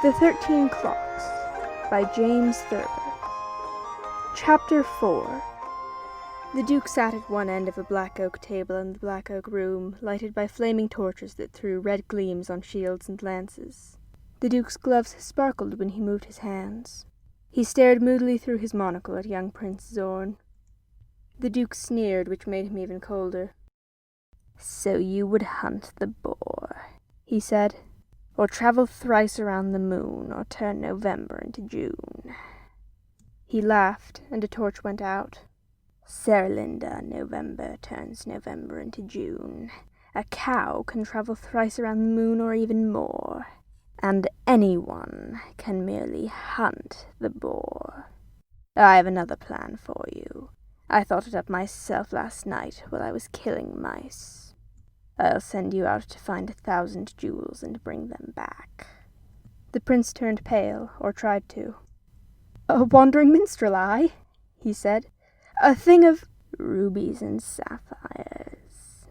The 13 Clocks by James Thurber. Chapter 4. The Duke sat at one end of a black oak table in the black oak room, lighted by flaming torches that threw red gleams on shields and lances. The Duke's gloves sparkled when he moved his hands. He stared moodily through his monocle at young Prince Zorn. The Duke sneered, which made him even colder. "So you would hunt the boar," he said, "or travel thrice around the moon, or turn November into June." He laughed, and a torch went out. "Cerelinda, November turns November into June. A cow can travel thrice around the moon, or even more. And anyone can merely hunt the boar. I have another plan for you. I thought it up myself last night while I was killing mice. I'll send you out to find 1,000 jewels and bring them back." The prince turned pale, or tried to. "A wandering minstrel, I," he said. "A thing of rubies and sapphires."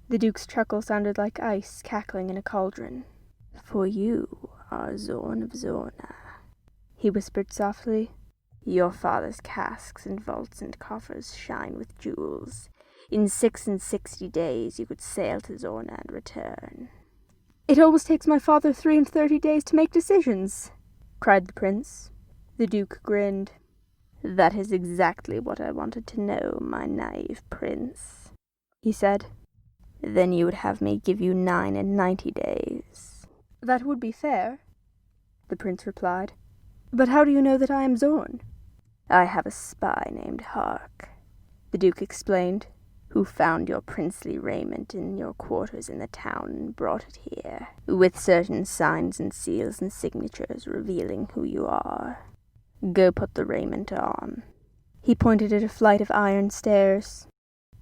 The Duke's chuckle sounded like ice cackling in a cauldron. "For you are Zorn of Zorna," he whispered softly. "Your father's casks and vaults and coffers shine with jewels. In 66 days you could sail to Zorna and return." "It always takes my father 33 days to make decisions," cried the prince. The Duke grinned. "That is exactly what I wanted to know, my naive prince," he said. "Then you would have me give you 99 days. "That would be fair," the prince replied. "But how do you know that I am Zorn?" "I have a spy named Hark," the Duke explained, "who found your princely raiment in your quarters in the town and brought it here, with certain signs and seals and signatures revealing who you are. Go put the raiment on." He pointed at a flight of iron stairs.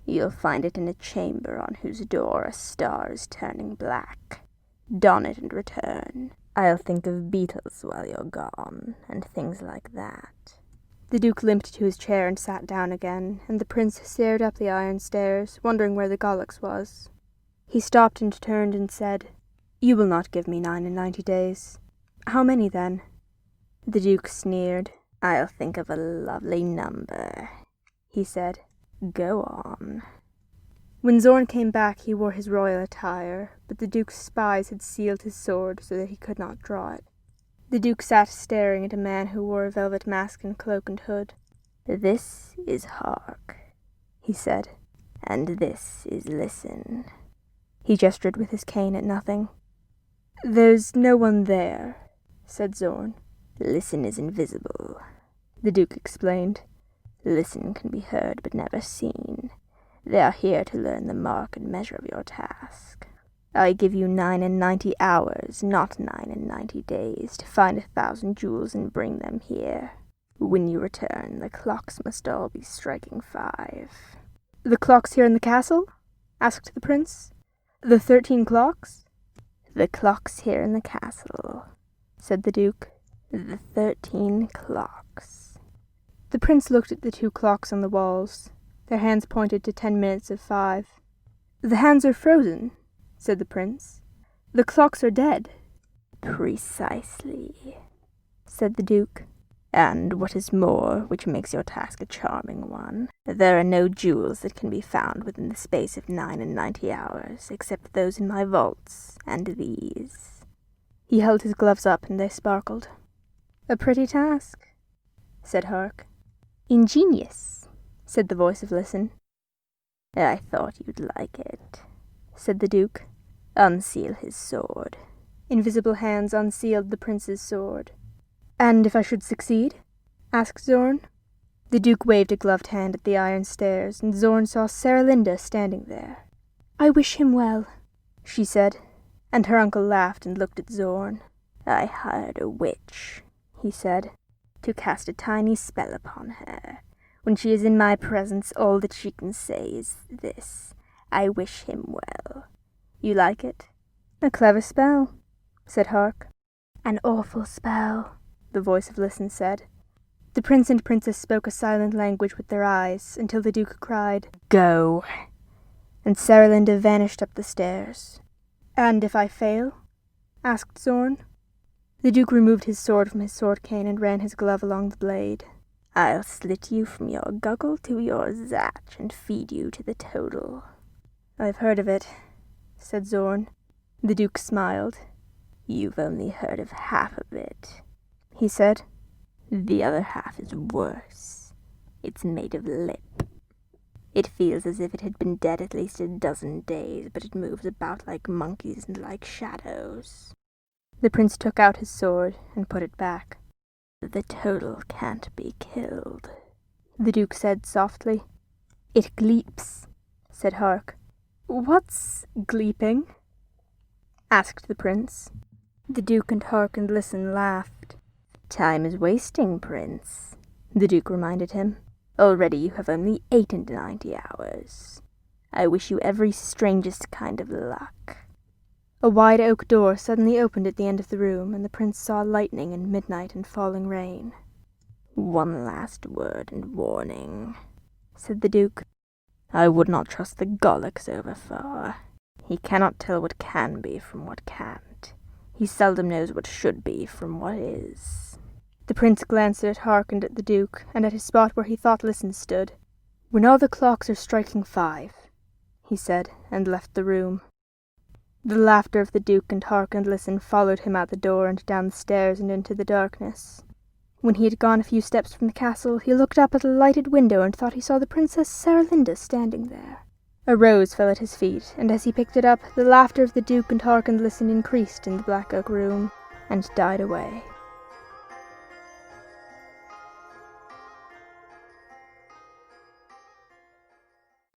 "You'll find it in a chamber on whose door a star is turning black. Don it and return. I'll think of beetles while you're gone, and things like that." The Duke limped to his chair and sat down again, and the prince stared up the iron stairs, wondering where the Gollux was. He stopped and turned and said, "You will not give me 99 days. How many, then?" The Duke sneered. "I'll think of a lovely number," he said. "Go on." When Zorn came back, he wore his royal attire, but the Duke's spies had sealed his sword so that he could not draw it. The Duke sat staring at a man who wore a velvet mask and cloak and hood. "This is Hark," he said, "and this is Listen." He gestured with his cane at nothing. "There's no one there," said Zorn. "Listen is invisible," the Duke explained. "Listen can be heard but never seen. They are here to learn the mark and measure of your task. I give you 99 hours, not 99 days, to find 1,000 jewels and bring them here. When you return, the clocks must all be striking 5. "The clocks here in the castle?" asked the prince. "The 13 clocks?" "The clocks here in the castle," said the Duke. "The 13 clocks." The prince looked at the 2 clocks on the walls. Their hands pointed to 10 minutes of 5. "The hands are frozen," said the prince. "The clocks are dead." "Precisely," said the Duke. "And what is more, which makes your task a charming one, there are no jewels that can be found within the space of 99 hours, except those in my vaults, and these." He held his gloves up, and they sparkled. "A pretty task," said Hark. "Ingenious," said the voice of Listen. "I thought you'd like it," said the Duke. "Unseal his sword." Invisible hands unsealed the prince's sword. "And if I should succeed?" asked Zorn. The Duke waved a gloved hand at the iron stairs, and Zorn saw Cerelinda standing there. "I wish him well," she said, and her uncle laughed and looked at Zorn. "I hired a witch," he said, "to cast a tiny spell upon her. When she is in my presence, all that she can say is this: 'I wish him well.' You like it?" "A clever spell," said Hark. "An awful spell," the voice of Listen said. The prince and princess spoke a silent language with their eyes, until the Duke cried, "Go!" and Cerelinda vanished up the stairs. "And if I fail?" asked Zorn. The Duke removed his sword from his sword cane and ran his glove along the blade. "I'll slit you from your goggle to your zatch and feed you to the total." "I've heard of it," said Zorn. The Duke smiled. "You've only heard of half of it," he said. "The other half is worse. It's made of lip. It feels as if it had been dead at least a dozen days, but it moves about like monkeys and like shadows." The prince took out his sword and put it back. "The total can't be killed," the Duke said softly. "It gleeps," said Hark. "What's gleeping?" asked the prince. The Duke and Hark and Listen laughed. "Time is wasting, Prince," the Duke reminded him. "Already you have only 98 hours. I wish you every strangest kind of luck." A wide oak door suddenly opened at the end of the room, and the prince saw lightning and midnight and falling rain. "One last word and warning," said the Duke. "I would not trust the Gollux over far. He cannot tell what can be from what can't. He seldom knows what should be from what is." The prince glanced at Hark and at the Duke, and at his spot where he thought Listen stood. "When all the clocks are striking 5, he said, and left the room. The laughter of the Duke and Hark and Listen followed him out the door and down the stairs and into the darkness. When he had gone a few steps from the castle, he looked up at a lighted window and thought he saw the Princess Saralinda standing there. A rose fell at his feet, and as he picked it up, the laughter of the Duke and Hark and Listen increased in the black oak room and died away.